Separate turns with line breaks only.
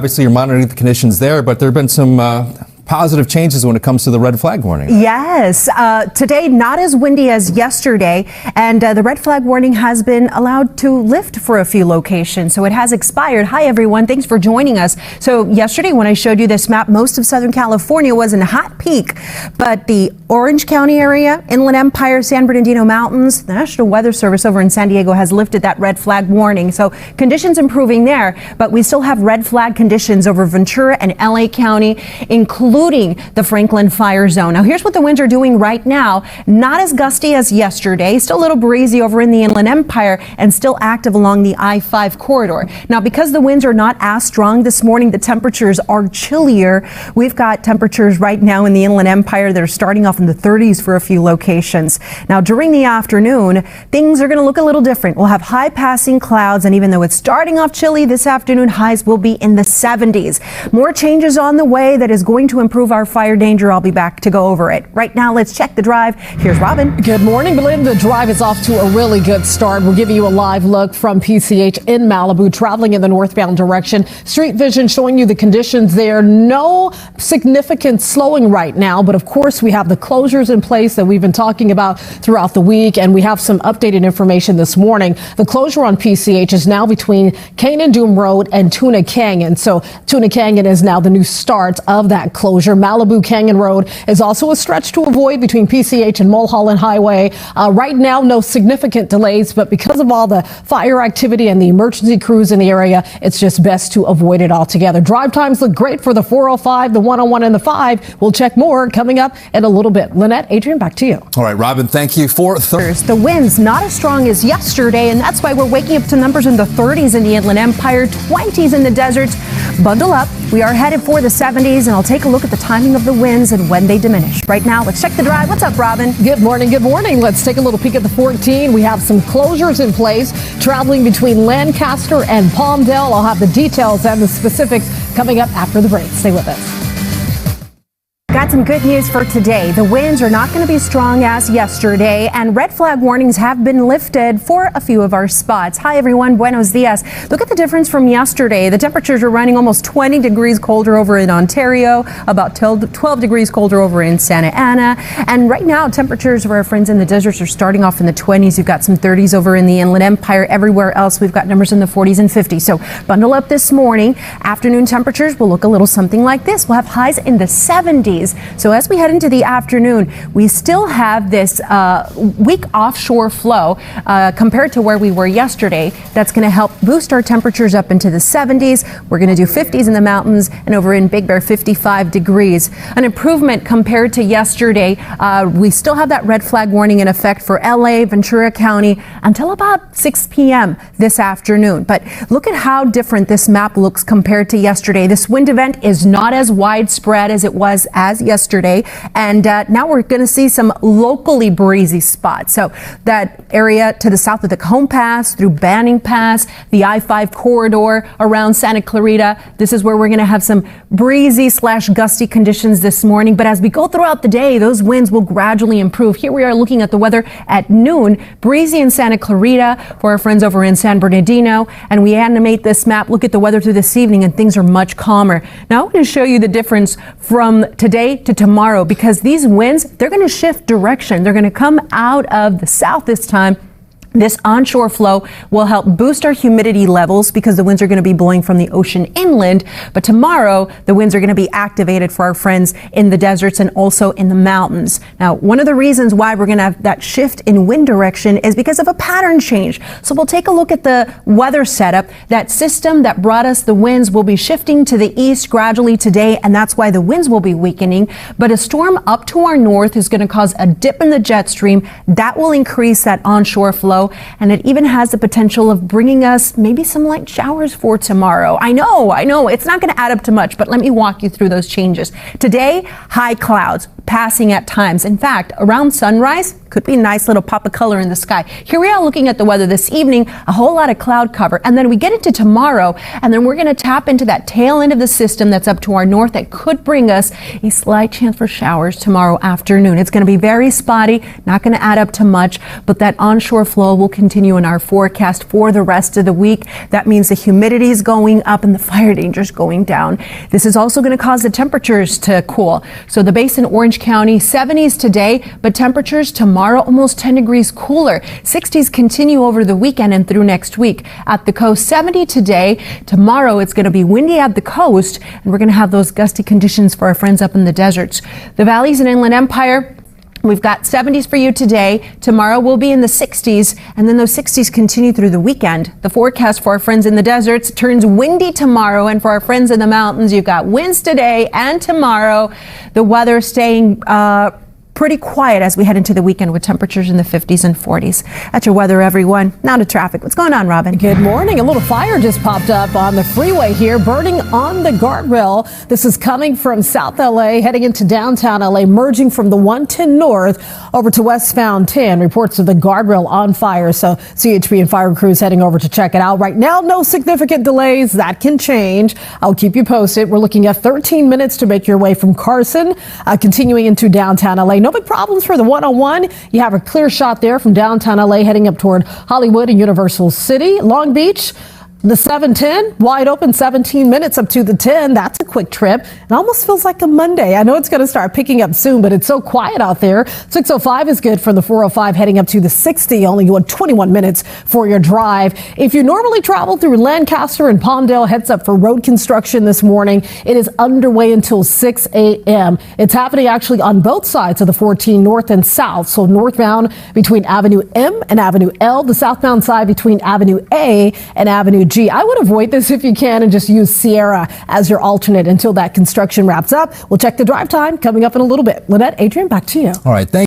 Obviously, you're monitoring the conditions there, but there have been some positive changes when it comes to the red flag warning.
Yes. Today, not as windy as yesterday, and the red flag warning has been allowed to lift for a few locations, so it has expired. Hi, everyone. Thanks for joining us. So yesterday, when I showed you this map, most of Southern California was in a hot peak, but the Orange County area, Inland Empire, San Bernardino Mountains, the National Weather Service over in San Diego has lifted that red flag warning. So conditions improving there, but we still have red flag conditions over Ventura and LA County, including the Franklin fire zone. Now, here's what the winds are doing right now. Not as gusty as yesterday, still a little breezy over in the Inland Empire and still active along the I-5 corridor. Now, because the winds are not as strong this morning, the temperatures are chillier. We've got temperatures right now in the Inland Empire that are starting off in the 30s for a few locations. Now, during the afternoon, things are going to look a little different. We'll have high passing clouds, and even though it's starting off chilly this afternoon, highs will be in the 70s. More changes on the way that is going to improve our fire danger. I'll be back to go over it. Right now, let's check the drive. Here's Robin.
Good morning, Belen. The drive is off to a really good start. We'll give you a live look from PCH in Malibu, traveling in the northbound direction. Street vision showing you the conditions there. No significant slowing right now, but of course we have the closures in place that we've been talking about throughout the week, and we have some updated information this morning. The closure on PCH is now between Canaan Doom Road and Tuna Canyon. So Tuna Canyon is now the new start of that closure. Malibu Canyon Road is also a stretch to avoid between PCH and Mulholland Highway. Right now, no significant delays, but because of all the fire activity and the emergency crews in the area, it's just best to avoid it altogether. Drive times look great for the 405, the 101, and the 5. We'll check more coming up in a little bit. Lynette, Adrian, back to you.
All right, Robin, thank you for
the winds not as strong as yesterday, and that's why we're waking up to numbers in the 30s in the Inland Empire, 20s in the deserts. Bundle up. We are headed for the 70s, and I'll take a look at the timing of the winds and when they diminish. Right now, let's check the drive. What's up, Robin?
Good morning. Good morning. Let's take a little peek at the 14. We have some closures in place, traveling between Lancaster and Palmdale. I'll have the details and the specifics coming up after the break. Stay with us.
Got some good news for today. The winds are not going to be strong as yesterday, and red flag warnings have been lifted for a few of our spots. Hi, everyone. Buenos dias. Look at the difference from yesterday. The temperatures are running almost 20 degrees colder over in Ontario, about 12 degrees colder over in Santa Ana. And right now, temperatures for our friends in the deserts are starting off in the 20s. You've got some 30s over in the Inland Empire. Everywhere else, we've got numbers in the 40s and 50s. So bundle up this morning. Afternoon temperatures will look a little something like this. We'll have highs in the 70s. So as we head into the afternoon, we still have this weak offshore flow compared to where we were yesterday. That's going to help boost our temperatures up into the 70s. We're going to do 50s in the mountains, and over in Big Bear, 55 degrees. An improvement compared to yesterday. We still have that red flag warning in effect for LA, Ventura County until about 6 p.m. this afternoon. But look at how different this map looks compared to yesterday. This wind event is not as widespread as it was as yesterday, and now we're going to see some locally breezy spots. So that area to the south of the Cajon Pass, through Banning Pass, the I-5 corridor around Santa Clarita, this is where we're going to have some breezy/gusty conditions this morning. But as we go throughout the day, those winds will gradually improve. Here we are looking at the weather at noon. Breezy in Santa Clarita for our friends over in San Bernardino, and we animate this map. Look at the weather through this evening, and things are much calmer. Now I'm going to show you the difference from today to tomorrow, because these winds, they're going to shift direction. They're going to come out of the south this time. This onshore flow will help boost our humidity levels because the winds are going to be blowing from the ocean inland. But tomorrow, the winds are going to be activated for our friends in the deserts and also in the mountains. Now, one of the reasons why we're going to have that shift in wind direction is because of a pattern change. So we'll take a look at the weather setup. That system that brought us the winds will be shifting to the east gradually today, and that's why the winds will be weakening. But a storm up to our north is going to cause a dip in the jet stream. That will increase that onshore flow. And it even has the potential of bringing us maybe some light showers for tomorrow. I know, it's not going to add up to much, but let me walk you through those changes. Today, high clouds. passing at times. In fact, around sunrise, could be a nice little pop of color in the sky. Here we are looking at the weather this evening, a whole lot of cloud cover. And then we get into tomorrow, and then we're going to tap into that tail end of the system that's up to our north that could bring us a slight chance for showers tomorrow afternoon. It's going to be very spotty, not going to add up to much, but that onshore flow will continue in our forecast for the rest of the week. That means the humidity is going up and the fire danger is going down. This is also going to cause the temperatures to cool. So the base in Orange County, 70s today, but temperatures tomorrow almost 10 degrees cooler. 60s continue over the weekend and through next week. At the coast, 70 today. Tomorrow it's going to be windy at the coast, and we're going to have those gusty conditions for our friends up in the deserts. The valleys and Inland Empire, we've got 70s for you today. Tomorrow we'll be in the 60s, and then those 60s continue through the weekend. The forecast for our friends in the deserts turns windy tomorrow, and for our friends in the mountains, you've got winds today and tomorrow. The weather staying pretty quiet as we head into the weekend with temperatures in the 50s and 40s. That's your weather, everyone. Now to traffic. What's going on, Robin?
Good morning. A little fire just popped up on the freeway here, burning on the guardrail. This is coming from South LA, heading into downtown LA, merging from the 110 North over to westbound 10. Reports of the guardrail on fire. So CHP and fire crews heading over to check it out. Right now, no significant delays. That can change. I'll keep you posted. We're looking at 13 minutes to make your way from Carson, continuing into downtown LA. No big problems for the 101. You have a clear shot there from downtown LA heading up toward Hollywood and Universal City. Long Beach, the 710, wide open, 17 minutes up to the 10. That's a quick trip. It almost feels like a Monday. I know it's going to start picking up soon, but it's so quiet out there. 605 is good for the 405 heading up to the 60, only 21 minutes for your drive. If you normally travel through Lancaster and Palmdale, heads up for road construction this morning. It is underway until 6 a.m. It's happening actually on both sides of the 14 north and south. So northbound between Avenue M and Avenue L, the southbound side between Avenue A and Avenue G. I would avoid this if you can and just use Sierra as your alternate until that construction wraps up. We'll check the drive time coming up in a little bit. Lynette, Adrian, back to you.
All right. Thank